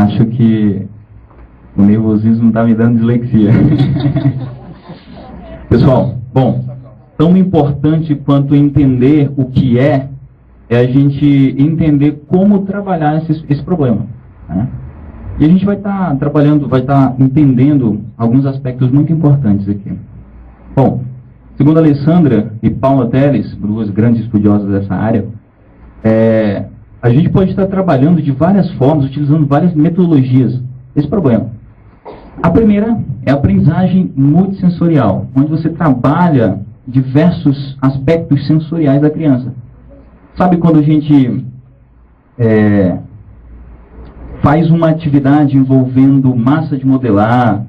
Acho que o nervosismo está me dando dislexia. Pessoal, bom, tão importante quanto entender o que é a gente entender como trabalhar esse problema, né? E a gente vai estar trabalhando, vai estar entendendo alguns aspectos muito importantes aqui. Bom, segundo a Alessandra e Paula Teles, duas grandes estudiosas dessa área, a gente pode estar trabalhando de várias formas, utilizando várias metodologias esse problema. A primeira é a aprendizagem multissensorial, onde você trabalha diversos aspectos sensoriais da criança. Sabe quando a gente faz uma atividade envolvendo massa de modelar?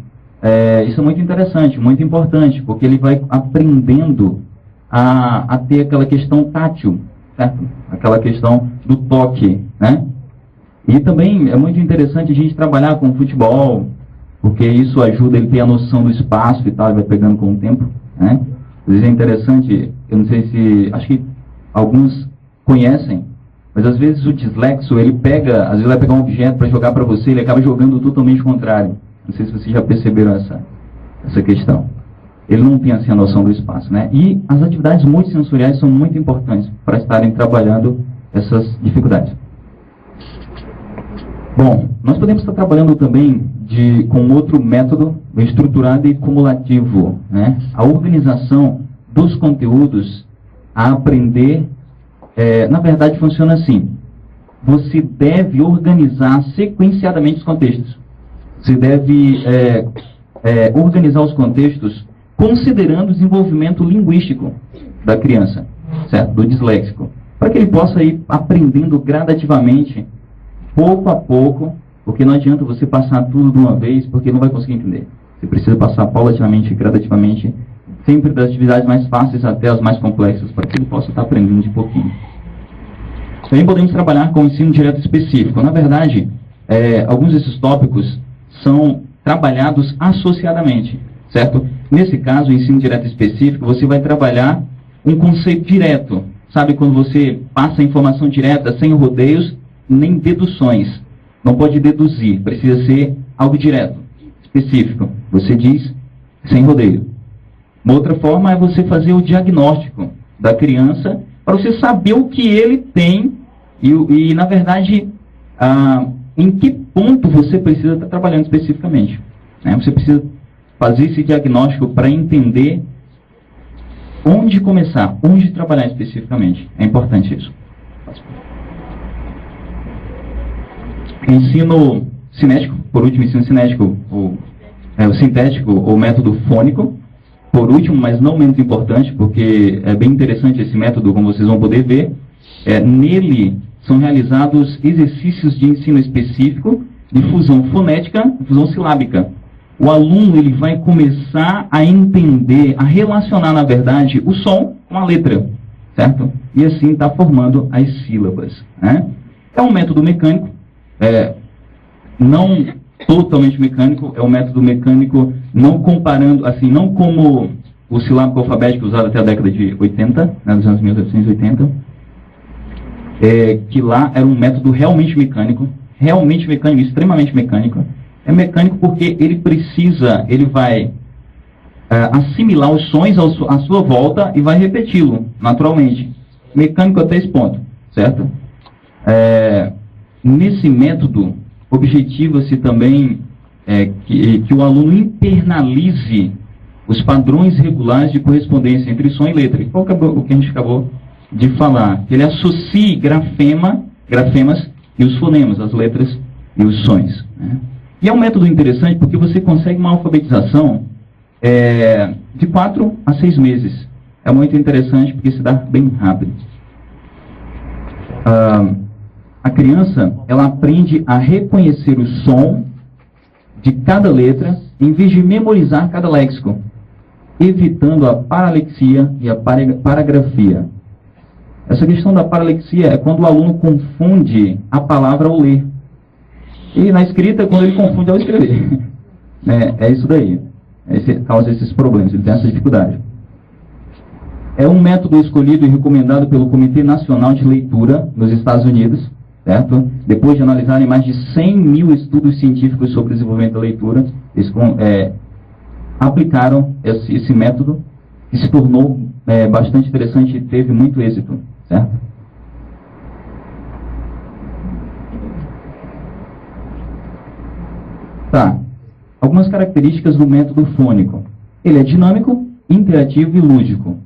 Isso é muito interessante, muito importante, porque ele vai aprendendo a ter aquela questão tátil, certo? Aquela questão do toque, né? E também é muito interessante a gente trabalhar com futebol, porque isso ajuda ele a ter a noção do espaço e tal, ele vai pegando com o tempo, né? Às vezes é interessante, eu não sei se, acho que alguns conhecem, mas às vezes o dislexo, ele pega, às vezes vai pegar um objeto para jogar para você, ele acaba jogando totalmente contrário. Não sei se vocês já perceberam essa questão. Ele não tem assim a noção do espaço, né? E as atividades multissensoriais são muito importantes para estarem trabalhando essas dificuldades. Bom, nós podemos estar trabalhando também com outro método estruturado e cumulativo, né? A organização dos conteúdos a aprender, na verdade, funciona assim. Você deve organizar sequenciadamente os contextos. Você deve organizar os contextos considerando o desenvolvimento linguístico da criança, certo? Do disléxico, para que ele possa ir aprendendo gradativamente, pouco a pouco, porque não adianta você passar tudo de uma vez, porque não vai conseguir entender. Você precisa passar paulatinamente, gradativamente, sempre das atividades mais fáceis até as mais complexas, para que ele possa estar aprendendo de pouquinho. Também podemos trabalhar com ensino direto específico. Na verdade, alguns desses tópicos são trabalhados associadamente, certo? Nesse caso, o ensino direto específico, você vai trabalhar um conceito direto. Sabe quando você passa a informação direta, sem rodeios, nem deduções. Não pode deduzir, precisa ser algo direto, específico. Você diz sem rodeio. Uma outra forma é você fazer o diagnóstico da criança, para você saber o que ele tem e na verdade, em que ponto você precisa estar trabalhando especificamente, né? Você precisa fazer esse diagnóstico para entender onde começar, onde trabalhar especificamente. É importante isso. Ensino cinético, por último, ensino cinético, o sintético ou método fônico. Por último, mas não menos importante, porque é bem interessante esse método, como vocês vão poder ver. Nele são realizados exercícios de ensino específico de fusão fonética e fusão silábica. O aluno ele vai começar a entender, a relacionar, na verdade, o som com a letra, certo? E assim está formando as sílabas, né? É um método mecânico, não totalmente mecânico, é um método mecânico não comparando, assim, não como o silábico alfabético usado até a década de 80, né, dos anos 1880, que lá era um método realmente mecânico, extremamente mecânico. É mecânico porque ele vai assimilar os sons à sua volta e vai repeti-lo naturalmente. Mecânico até esse ponto, certo? Nesse método, objetiva-se também que o aluno internalize os padrões regulares de correspondência entre som e letra. Qual que é o que a gente acabou de falar? Que ele associe grafemas e os fonemas, as letras e os sons, né? E é um método interessante porque você consegue uma alfabetização de 4 a 6 meses. É muito interessante porque se dá bem rápido. A criança, ela aprende a reconhecer o som de cada letra em vez de memorizar cada léxico, evitando a paralexia e a paragrafia. Essa questão da paralexia é quando o aluno confunde a palavra ao ler. E na escrita, quando ele confunde ao escrever. É isso daí. Causa esses problemas, ele tem essa dificuldade. É um método escolhido e recomendado pelo Comitê Nacional de Leitura nos Estados Unidos, certo? Depois de analisarem mais de 100 mil estudos científicos sobre o desenvolvimento da leitura, eles aplicaram esse método, que se tornou bastante interessante e teve muito êxito, certo? Tá. Algumas características do método fônico. Ele é dinâmico, interativo e lúdico.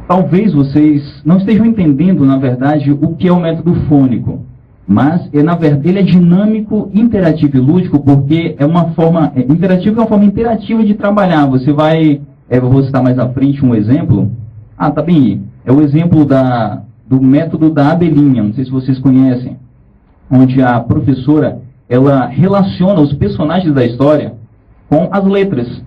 Talvez vocês não estejam entendendo, na verdade, o que é o método fônico. Mas, na verdade, ele é dinâmico, interativo e lúdico porque é uma forma... interativo é uma forma interativa de trabalhar. Você vai... eu vou citar mais à frente um exemplo. Ah, tá bem aí. É o exemplo do método da abelhinha. Não sei se vocês conhecem. Onde a professora... ela relaciona os personagens da história com as letras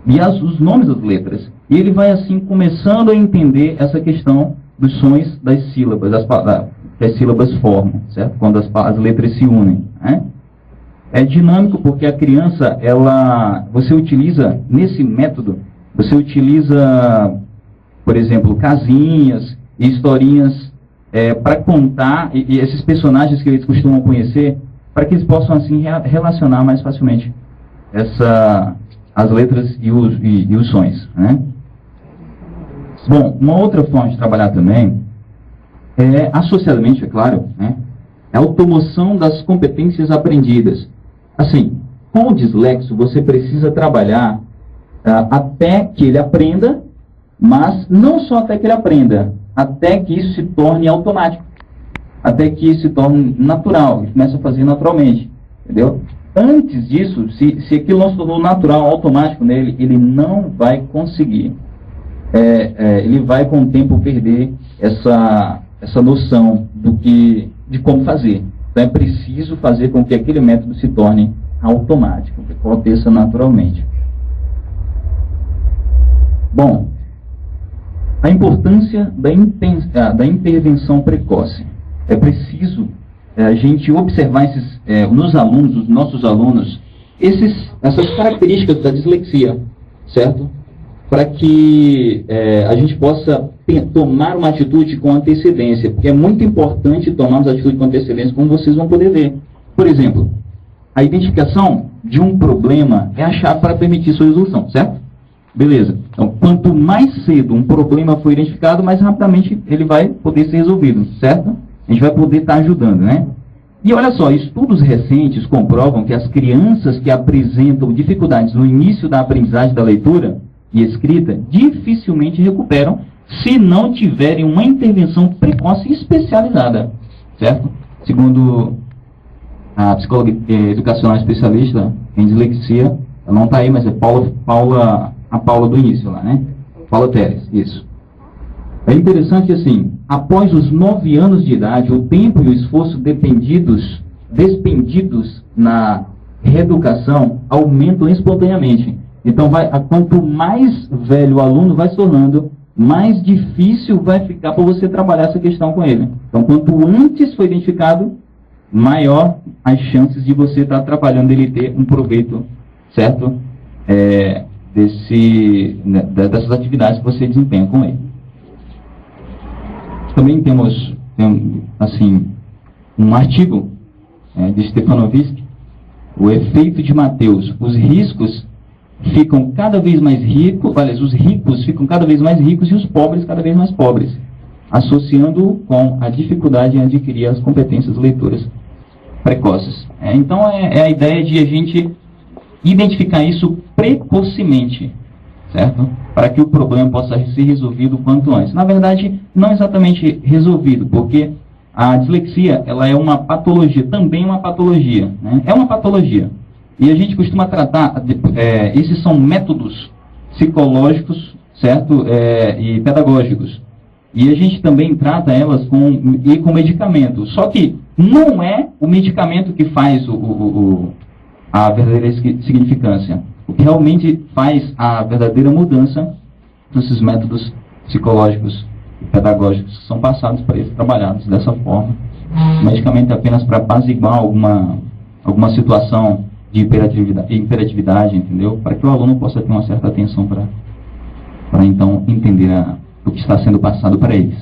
e os nomes das letras. E ele vai assim começando a entender essa questão dos sons das sílabas, que as sílabas formam, certo? Quando as letras se unem, né? É dinâmico porque a criança, você utiliza, nesse método, você utiliza, por exemplo, casinhas e historinhas para contar, e esses personagens que eles costumam conhecer, para que eles possam assim relacionar mais facilmente as letras e os sons, né? Bom, uma outra forma de trabalhar também é associadamente, é claro, né? É a automoção das competências aprendidas. Assim, com o dislexo você precisa trabalhar até que ele aprenda, mas não só até que ele aprenda, até que isso se torne automático. Até que isso se torne natural, ele começa a fazer naturalmente, entendeu? Antes disso, se aquilo não se tornou natural, automático nele, ele não vai conseguir. Ele vai com o tempo perder essa noção de como fazer. Então é preciso fazer com que aquele método se torne automático, que aconteça naturalmente. Bom, a importância da intervenção precoce. É preciso a gente observar nos alunos, os nossos alunos, essas características da dislexia, certo? Para que a gente possa tomar uma atitude com antecedência, porque é muito importante tomarmos atitude com antecedência, como vocês vão poder ver. Por exemplo, a identificação de um problema é a chave para permitir sua resolução, certo? Beleza. Então, quanto mais cedo um problema for identificado, mais rapidamente ele vai poder ser resolvido, certo? A gente vai poder estar ajudando, né? E olha só, estudos recentes comprovam que as crianças que apresentam dificuldades no início da aprendizagem da leitura e escrita dificilmente recuperam se não tiverem uma intervenção precoce especializada, certo? Segundo a psicóloga educacional especialista em dislexia, ela não está aí, mas é a Paula do início lá, né? Paula Teres, isso. É interessante assim, após os 9 anos de idade, o tempo e o esforço despendidos na reeducação aumentam espontaneamente. Então, quanto mais velho o aluno vai se tornando, mais difícil vai ficar para você trabalhar essa questão com ele. Então, quanto antes foi identificado, maior as chances de você estar trabalhando ele ter um proveito, certo? Dessas atividades que você desempenha com ele. Também temos assim, um artigo de Stefanovich, o efeito de Mateus. Os riscos ficam cada vez mais ricos, os ricos ficam cada vez mais ricos e os pobres cada vez mais pobres, associando com a dificuldade em adquirir as competências leitoras precoces. Então é a ideia de a gente identificar isso precocemente, certo? Para que o problema possa ser resolvido o quanto antes. Na verdade, não exatamente resolvido, porque a dislexia, ela é uma patologia, também uma patologia, né? É uma patologia. E a gente costuma tratar, esses são métodos psicológicos, certo? E pedagógicos. E a gente também trata elas com medicamento. Só que não é o medicamento que faz a verdadeira significância. O que realmente faz a verdadeira mudança nesses métodos psicológicos e pedagógicos que são passados para eles, trabalhados dessa forma. O medicamento é apenas para apaziguar alguma situação de hiperatividade, entendeu? Para que o aluno possa ter uma certa atenção para então entender o que está sendo passado para eles.